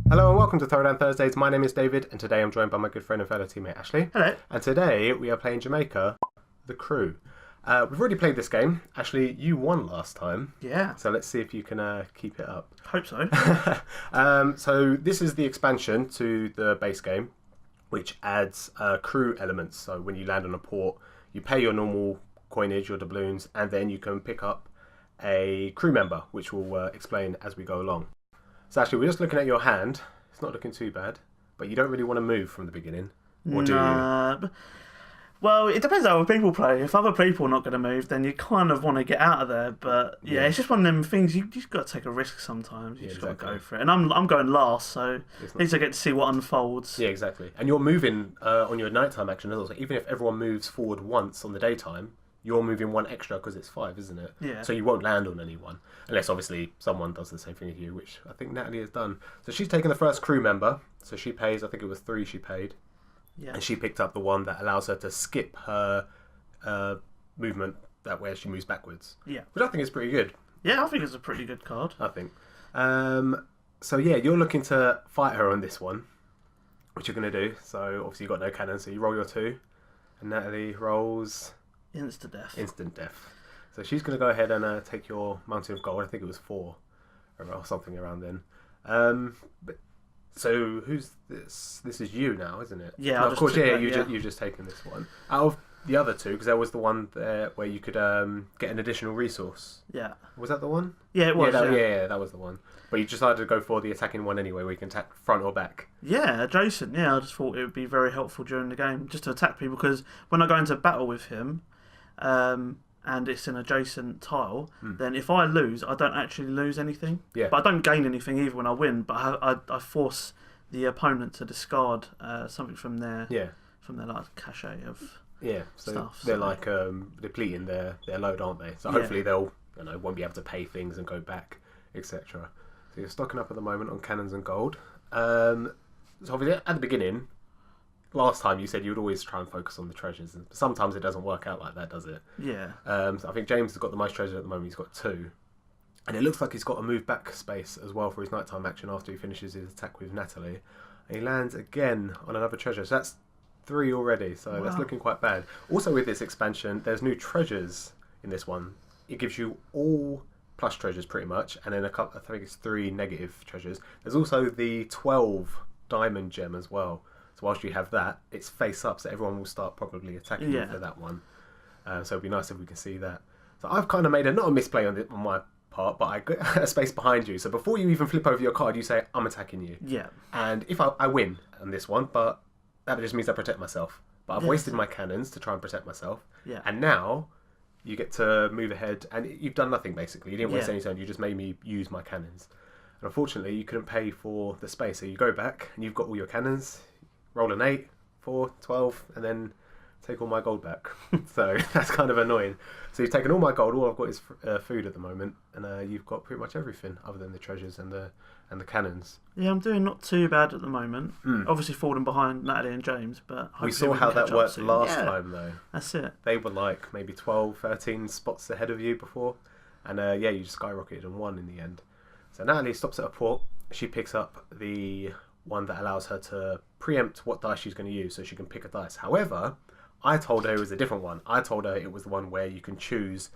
Hello and welcome to Throwdown Thursdays. My name is David and today I'm joined by my good friend and fellow teammate Ashley. Hello. And today we are playing Jamaica, the crew. We've already played this game. Ashley, you won last time. Yeah. So let's see if you can keep it up. Hope so. So this is the expansion to the base game, which adds crew elements. So when you land on a port, you pay your normal coinage, your doubloons, and then you can pick up a crew member, which we'll explain as we go along. So actually, we're just looking at your hand. It's not looking too bad, but you don't really want to move from the beginning, or do you? Well, it depends how other people play. If other people are not going to move, then you kind of want to get out of there. But yeah, it's just one of them things. You just got to take a risk sometimes. You just got to go for it. And I'm going last, so at least I get to see what unfolds. Yeah, exactly. And you're moving on your nighttime action as well. So even if everyone moves forward once on the daytime, you're moving one extra because it's 5, isn't it? Yeah. So you won't land on anyone. Unless, obviously, someone does the same thing as you, which I think Natalie has done. So she's taken the first crew member. So she pays, I think it was 3 she paid. Yeah. And she picked up the one that allows her to skip her movement that where she moves backwards. Yeah. Which I think is pretty good. Yeah, I think it's a pretty good card. I think. So yeah, you're looking to fight her on this one, which you're going to do. So obviously you've got no cannon, so you roll your 2. And Natalie rolls... Instant death. Instant death. So she's going to go ahead and take your Mountain of Gold. I think it was 4 or something around then. So who's this? This is you now, isn't it? Yeah, no, of course. Yeah, you've just taken this one out of the other 2 because there was the one there where you could get an additional resource. Yeah. Was that the one? Yeah, it was. Yeah, that was the one. But you decided to go for the attacking one anyway, where you can attack front or back. Yeah, adjacent. Yeah, I just thought it would be very helpful during the game just to attack people because when I go into battle with him, and it's an adjacent tile, then if I lose, I don't actually lose anything. Yeah. But I don't gain anything either when I win. But I force the opponent to discard something from their like cachet of so stuff. They're like depleting their load, aren't they? So hopefully they'll won't be able to pay things and go back, etc. So you're stocking up at the moment on cannons and gold. So obviously at the beginning. Last time you said you would always try and focus on the treasures, and sometimes it doesn't work out like that, does it? Yeah. So I think James has got the most treasure at the moment. He's got 2, and it looks like he's got a move back space as well for his nighttime action after he finishes his attack with Natalie. And he lands again on another treasure, so that's 3 already. So that's looking quite bad. Also, with this expansion, there's new treasures in this one. It gives you all plus treasures pretty much, and then a couple. I think it's 3 negative treasures. There's also the 12 diamond gem as well. So whilst you have that, it's face up, so everyone will start probably attacking you for that one. So it'd be nice if we can see that. So I've kind of made not a misplay on my part, but I got a space behind you. So before you even flip over your card, you say, I'm attacking you. Yeah. And if I win on this one, but that just means I protect myself. But I've wasted my cannons to try and protect myself. Yeah. And now you get to move ahead, and you've done nothing basically. You didn't waste any turn, you just made me use my cannons. And unfortunately, you couldn't pay for the space. So you go back, and you've got all your cannons. Roll an 8, 4, 12, and then take all my gold back. So that's kind of annoying. So you've taken all my gold. All I've got is food at the moment, and you've got pretty much everything other than the treasures and the cannons. Yeah, I'm doing not too bad at the moment. Obviously falling behind Natalie and James, but we saw how that worked last time though. That's it. They were like maybe 12, 13 spots ahead of you before, and you just skyrocketed and won in the end. So Natalie stops at a port. She picks up the one that allows her to preempt what dice she's going to use so she can pick a dice. However, I told her it was a different one. I told her it was the one where you can choose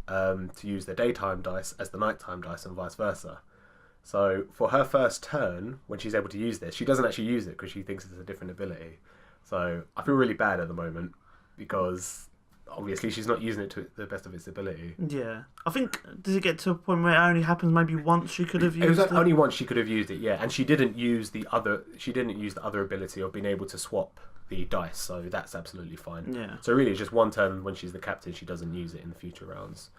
to use the daytime dice as the nighttime dice and vice versa. So for her first turn, when she's able to use this, she doesn't actually use it because she thinks it's a different ability. So I feel really bad at the moment because obviously she's not using it to the best of its ability. Yeah. I think, does it get to a point where it only happens maybe once she could have used it? It was only once she could have used it, yeah. And she didn't use the other ability of being able to swap the dice, so that's absolutely fine. Yeah. So really it's just one turn when she's the captain, she doesn't use it in the future rounds.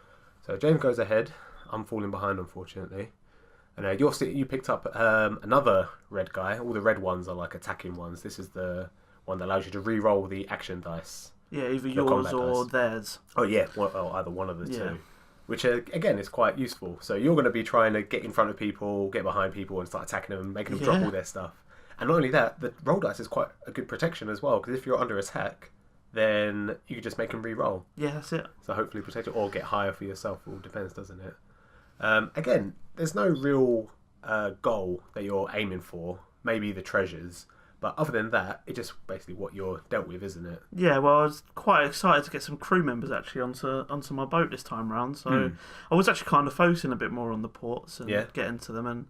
So James goes ahead. I'm falling behind, unfortunately. And you picked up another red guy. All the red ones are like attacking ones. This is the one that allows you to re-roll the action dice. Yeah, either yours or theirs. Oh yeah, either one of the two. Which again is quite useful. So you're going to be trying to get in front of people, get behind people, and start attacking them, making them drop all their stuff. And not only that, the roll dice is quite a good protection as well. Because if you're under attack, then you can just make them re-roll. Yeah, that's it. So hopefully protect it or get higher for yourself. It all depends, doesn't it? Again, there's no real goal that you're aiming for maybe the treasures. But other than that, it's just basically what you're dealt with, isn't it? Yeah, well, I was quite excited to get some crew members actually onto my boat this time round. So I was actually kind of focusing a bit more on the ports and getting to them. And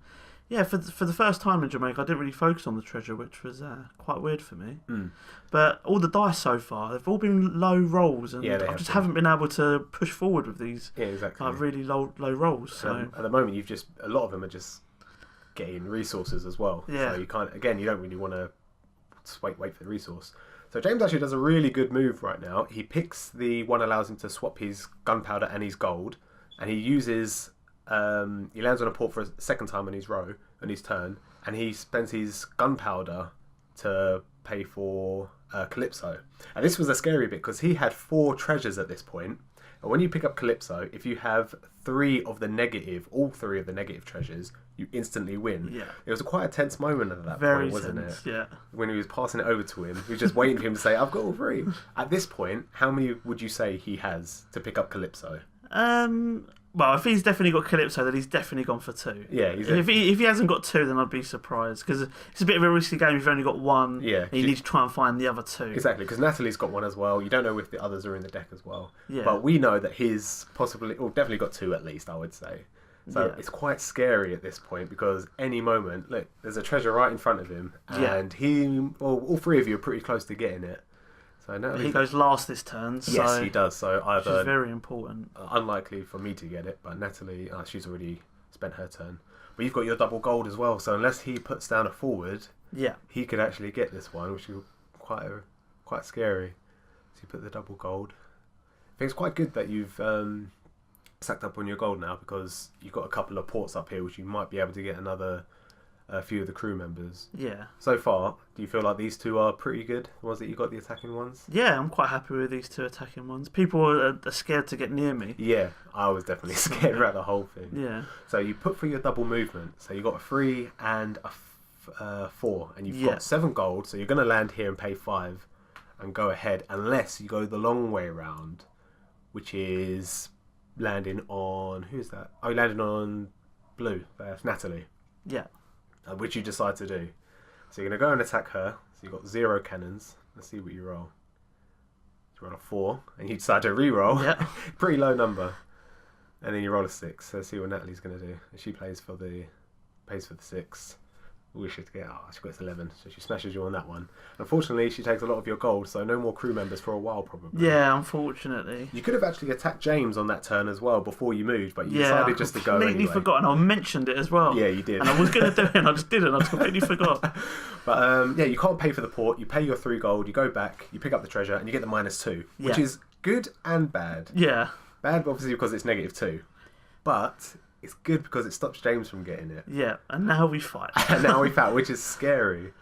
yeah, for the first time in Jamaica, I didn't really focus on the treasure, which was quite weird for me. But all the dice so far, they've all been low rolls, and I just haven't been able to push forward with these like really low rolls. So at the moment, a lot of them are just getting resources as well. Yeah. So you don't really want to wait for the resource. So James actually does a really good move right now. He picks the one allows him to swap his gunpowder and his gold, and he uses he lands on a port for a second time on his turn, and he spends his gunpowder to pay for Calypso. And this was a scary bit because he had 4 treasures at this point. And when you pick up Calypso, if you have all 3 of the negative treasures, you instantly win. Yeah. It was quite a tense moment at that point, wasn't it? Yeah. When he was passing it over to him, he was just waiting for him to say, "I've got all 3." At this point, how many would you say he has to pick up Calypso? Well, if he's definitely got Calypso, then he's definitely gone for 2. Yeah. If he hasn't got 2, then I'd be surprised because it's a bit of a risky game if you've only got 1. Yeah. And you need to try and find the other 2. Exactly, because Natalie's got 1 as well. You don't know if the others are in the deck as well. Yeah. But we know that he's definitely got 2 at least, I would say. So it's quite scary at this point because any moment, look, there's a treasure right in front of him, and all 3 of you are pretty close to getting it. So Natalie, he goes last this turn. So yes, he does. So which is very important. Unlikely for me to get it, but Natalie, she's already spent her turn. But you've got your double gold as well. So unless he puts down a forward, he could actually get this one, which is quite scary. So you put the double gold. I think it's quite good that you've stacked up on your gold now because you've got a couple of ports up here, which you might be able to get a few of the crew members. Yeah. So far, do you feel like these 2 are pretty good? The ones that you got, the attacking ones? Yeah, I'm quite happy with these 2 attacking ones. People are scared to get near me. Yeah, I was definitely scared about the whole thing. Yeah. So you put for your double movement. So you got a 3 and a 4, and you've got 7 gold. So you're going to land here and pay 5 and go ahead, unless you go the long way around, which is landing on... Who's that? Oh, you landed on blue. That's Natalie. Yeah. Which you decide to do. So you're going to go and attack her. So you've got 0 cannons. Let's see what you roll. You roll a 4, and you decide to re-roll. Yeah. Pretty low number. And then you roll a 6. So let's see what Natalie's going to do. And she pays for the 6. We should get... she got 11. So she smashes you on that one. Unfortunately, she takes a lot of your gold, so no more crew members for a while, probably. Yeah, unfortunately. You could have actually attacked James on that turn as well before you moved, but you decided just to go anyway. Completely forgotten. I mentioned it as well. Yeah, you did. And I was going to do it, and I just didn't. I just completely forgot. But you can't pay for the port. You pay your 3 gold. You go back. You pick up the treasure, and you get the -2, which is good and bad. Yeah. Bad, obviously, because it's -2, but it's good because it stops James from getting it. Yeah, and now we fight. And now we fight, which is scary.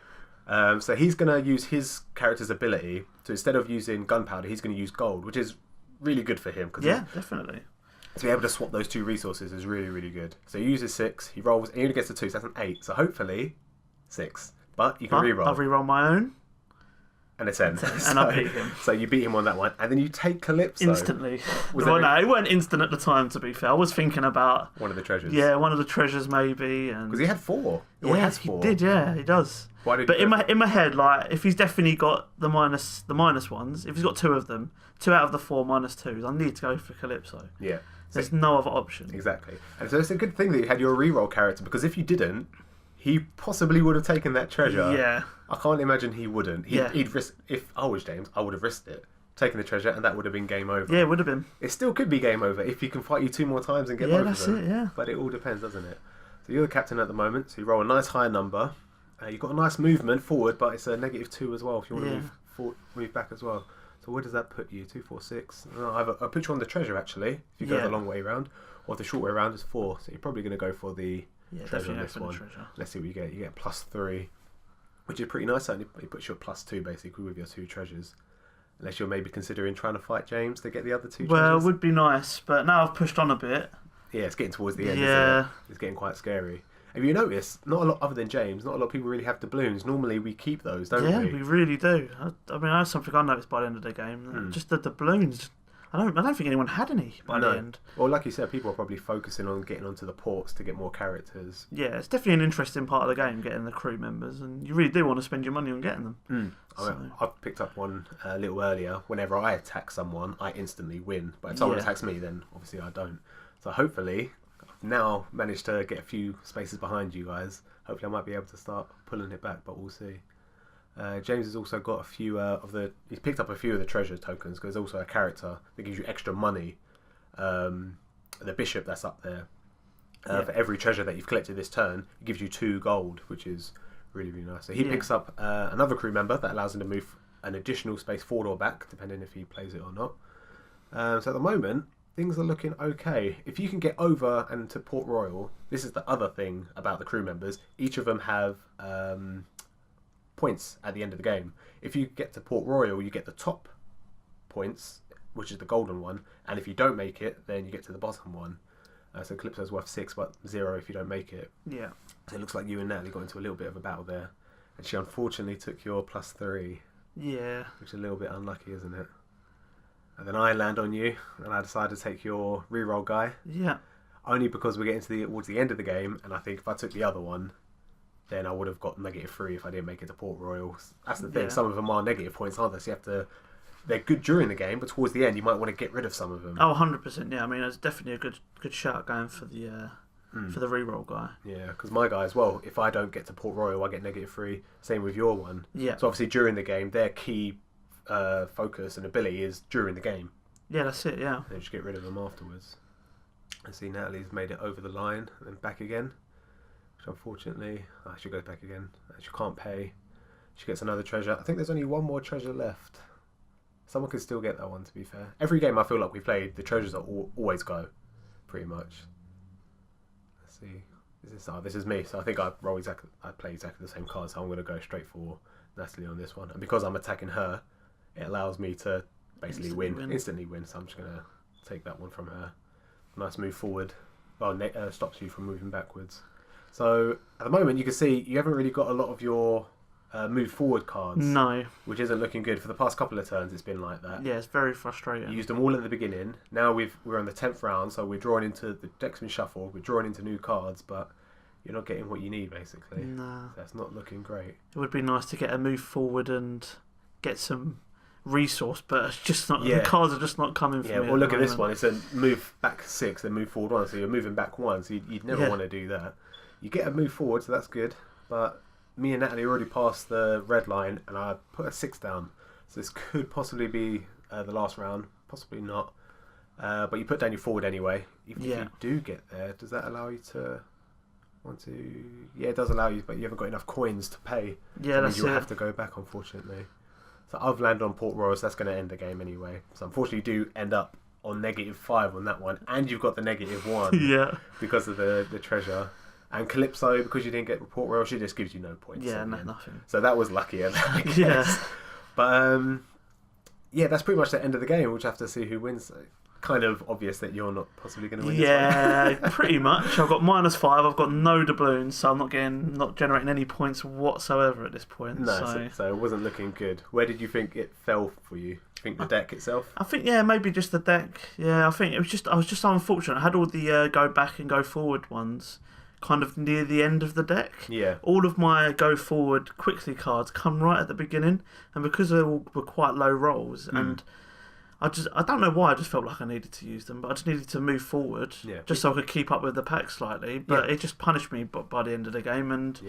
So he's going to use his character's ability to, instead of using gunpowder, he's going to use gold, which is really good for him. Yeah, definitely. To be able to swap those 2 resources is really, really good. So he uses 6, he rolls, and he only gets a 2, so that's an 8. So hopefully, 6. But you can re-roll. I'll re-roll my own. And a 10. And I beat him. So you beat him on that one. And then you take Calypso. Instantly. No, it weren't instant at the time, to be fair. I was thinking about... one of the treasures. Yeah, one of the treasures, maybe. Because he had 4. Yeah, he has 4. He did, yeah, he does. But in my head, like, if he's definitely got the minus ones, if he's got 2 of them, 2 out of the 4 -2s, I need to go for Calypso. Yeah. There's no other option. Exactly. And so it's a good thing that you had your reroll character, because if you didn't, he possibly would have taken that treasure. Yeah. I can't imagine he wouldn't. He'd risk... If I was James, I would have risked it. Taken the treasure, and that would have been game over. Yeah, it would have been. It still could be game over if he can fight you 2 more times and get both of them. Yeah, that's it, yeah. But it all depends, doesn't it? So you're the captain at the moment, so you roll a nice high number. You've got a nice movement forward, but it's a -2 as well if you want to move back as well. So where does that put you? 2, 4, 6. I'll put you on the treasure, actually, if you go the long way around. Or the short way around is 4. So you're probably going to go for the treasure on this one. Let's see what you get. You get +3, which is pretty nice. It puts you at +2, basically, with your 2 treasures. Unless you're maybe considering trying to fight James to get the other 2 treasures. Well, it would be nice, but now I've pushed on a bit. Yeah, it's getting towards the end, isn't it? It's getting quite scary. Have you noticed, not a lot, other than James, not a lot of people really have doubloons. Normally we keep those, don't we? Yeah, we really do. I mean, that's something I noticed by the end of the game. Just the doubloons. I don't think anyone had any by the end. Well, like you said, people are probably focusing on getting onto the ports to get more characters. Yeah, it's definitely an interesting part of the game, getting the crew members, and you really do want to spend your money on getting them. I picked up one a little earlier. Whenever I attack someone, I instantly win. But if someone attacks me, then obviously I don't. So hopefully, I've now managed to get a few spaces behind you guys. Hopefully I might be able to start pulling it back, but we'll see. James has also got a few he's picked up a few of the treasure tokens, because there's also a character that gives you extra money. The bishop that's up there. For every treasure that you've collected this turn, it gives you 2 gold, which is really, really nice. So he picks up another crew member that allows him to move an additional space forward or back, depending if he plays it or not. So at the moment, things are looking okay. If you can get over and to Port Royal, this is the other thing about the crew members. Each of them have points at the end of the game. If you get to Port Royal, you get the top points, which is the golden one, and if you don't make it, then you get to the bottom one. So Calypso's worth 6, but 0 if you don't make it. Yeah. So it looks like you and Natalie got into a little bit of a battle there, and she unfortunately took your +3. Yeah. Which is a little bit unlucky, isn't it? And then I land on you, and I decide to take your reroll guy. Yeah. Only because we're getting towards the end of the game, and I think if I took the other one, then I would have got -3 if I didn't make it to Port Royal. That's the thing. Yeah. Some of them are negative points, aren't they? So you have to. They're good during the game, but towards the end, you might want to get rid of some of them. Oh, 100%. Yeah, I mean, it's definitely a good shout going for the reroll guy. Yeah, because my guy as well. If I don't get to Port Royal, I get -3. Same with your one. Yeah. So obviously during the game, their key focus and ability is during the game. Yeah, that's it. Yeah. And just get rid of them afterwards. I see Natalie's made it over the line and then back again. Which unfortunately, she goes back again. She can't pay. She gets another treasure. I think there's only one more treasure left. Someone could still get that one, to be fair. Every game I feel like we played, the treasures are always go, pretty much. Let's see. This is me. So I think I play exactly the same card. So I'm going to go straight for Natalie on this one. And because I'm attacking her, it allows me to basically instantly win. So I'm just going to take that one from her. Nice move forward. Well, stops you from moving backwards. So at the moment, you can see you haven't really got a lot of your move forward cards. No. Which isn't looking good. For the past couple of turns, it's been like that. Yeah, it's very frustrating. You used them all at the beginning. Now we're on the 10th round, so we're drawing into the deck's been shuffled. We're drawing into new cards, but you're not getting what you need, basically. No. So that's not looking great. It would be nice to get a move forward and get some resource, but it's just not. Yeah. The cards are just not coming for me. Yeah, well, look at this one. It's a move back 6, then move forward 1. So you're moving back 1. So you'd never want to do that. You get a move forward, so that's good. But me and Natalie already passed the red line, and I put a 6 down. So this could possibly be the last round. Possibly not. But you put down your forward anyway. Even if you do get there, does that allow you to want to? Yeah, it does allow you, but you haven't got enough coins to pay. Yeah, that's it. You'll have to go back, unfortunately. So I've landed on Port Royal, so that's going to end the game anyway. So unfortunately, you do end up on -5 on that one, and you've got the -1 yeah, because of the treasure. And Calypso, because you didn't get Port Royal, she just gives you no points. Yeah, nothing. So that was luckier, I guess. Yeah. But yeah, that's pretty much the end of the game. We'll just have to see who wins. Kind of obvious that you're not possibly going to win. Yeah, this one. Pretty much. I've got -5. I've got no doubloons, so I'm not generating any points whatsoever at this point. No, so it wasn't looking good. Where did you think it fell for you? Do you think the deck itself? I think maybe just the deck. Yeah, I think I was just unfortunate. I had all the go back and go forward ones kind of near the end of the deck. Yeah. All of my go forward quickly cards come right at the beginning, and because they all were quite low rolls, and I don't know why, I just felt like I needed to use them, but I just needed to move forward just so I could keep up with the pack slightly, but it just punished me by the end of the game, and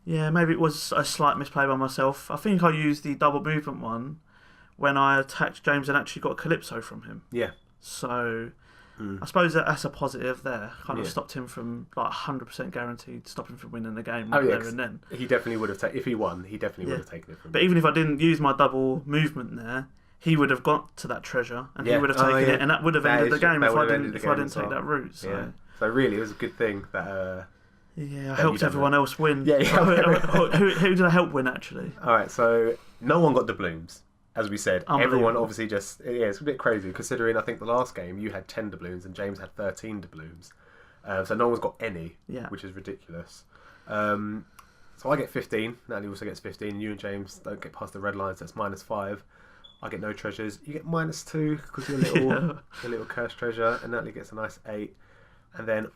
maybe it was a slight misplay by myself. I think I used the double movement one when I attacked James and actually got Calypso from him. Yeah. So I suppose that's a positive there. Kind of stopped him from 100% guaranteed, stop him from winning the game there and then. He definitely would have taken, if he won, he definitely would have taken it from him. But even if I didn't use my double movement there, he would have got to that treasure and he would have taken it, and that would have ended the game if I didn't take that route. So. So really, it was a good thing that. I helped everyone else win. Yeah. Who did I help win actually? All right, so no one got doubloons. As we said, everyone obviously just... Yeah, it's a bit crazy, considering I think the last game you had 10 doubloons and James had 13 doubloons. So no one's got any, which is ridiculous. So I get 15, Natalie also gets 15, and you and James don't get past the red line, so it's -5. I get no treasures. You get -2 because you're your little cursed treasure, and Natalie gets a nice 8. And then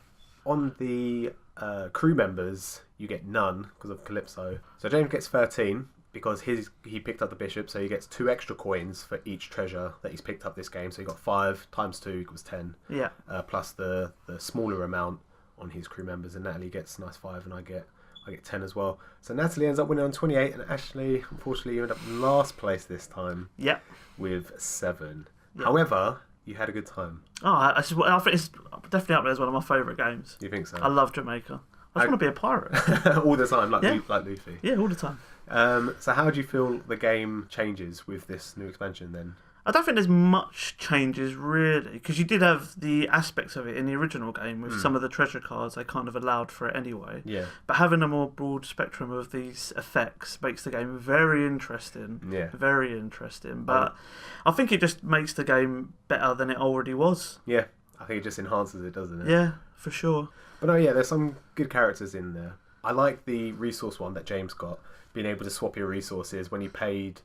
on the crew members, you get none because of Calypso. So James gets 13 because he picked up the bishop, so he gets 2 extra coins for each treasure that he's picked up this game. So he got 5 times 2 equals 10. Yeah. Plus the smaller amount on his crew members, and Natalie gets a nice 5, and I get 10 as well. So Natalie ends up winning on 28, and Ashley, unfortunately, you end up last place this time. Yep. With 7. Yep. However, you had a good time. Oh, I think it's definitely up there as one of my favourite games. You think so? I love Jamaica. I just want to be a pirate. All the time, like Luffy. Yeah, all the time. So how do you feel the game changes with this new expansion then? I don't think there's much changes really, because you did have the aspects of it in the original game with some of the treasure cards. They kind of allowed for it anyway. Yeah. But having a more broad spectrum of these effects makes the game very interesting. Yeah. Very interesting. But I think it just makes the game better than it already was. Yeah. I think it just enhances it, doesn't it? Yeah, for sure. But no, yeah, there's some good characters in there. I like the resource one that James got, being able to swap your resources when he paid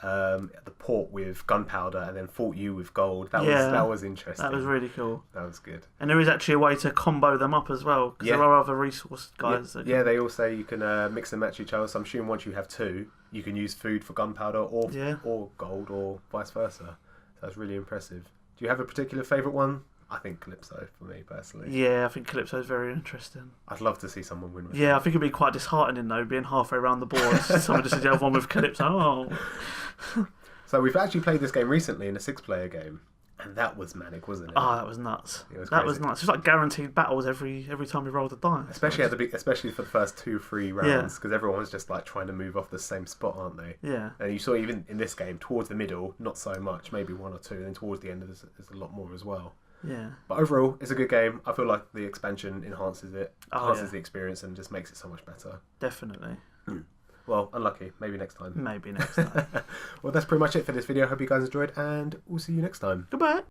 the port with gunpowder and then fought you with gold. That was interesting. That was really cool. That was good. And there is actually a way to combo them up as well, because there are other resource guys. Yeah, they all say you can mix and match each other. So I'm assuming once you have 2, you can use food for gunpowder or gold or vice versa. So that's really impressive. Do you have a particular favourite one? I think Calypso for me personally. Yeah, I think Calypso is very interesting. I'd love to see someone win with I think it'd be quite disheartening though, being halfway around the board, someone just said, "Yeah, one with Calypso." Oh. So we've actually played this game recently in a 6-player game, and that was manic, wasn't it? Oh, that was nuts. It was that crazy. was nuts. It's like guaranteed battles every time we rolled a die. Especially for the first 2-3 rounds, because everyone's just like trying to move off the same spot, aren't they? Yeah. And you saw even in this game, towards the middle, not so much, maybe 1 or 2, and then towards the end there's a lot more as well. Yeah. But overall, it's a good game. I feel like the expansion enhances the experience and just makes it so much better. Definitely. Well, unlucky. Maybe next time. Maybe next time. Well, that's pretty much it for this video. Hope you guys enjoyed, and we'll see you next time. Goodbye.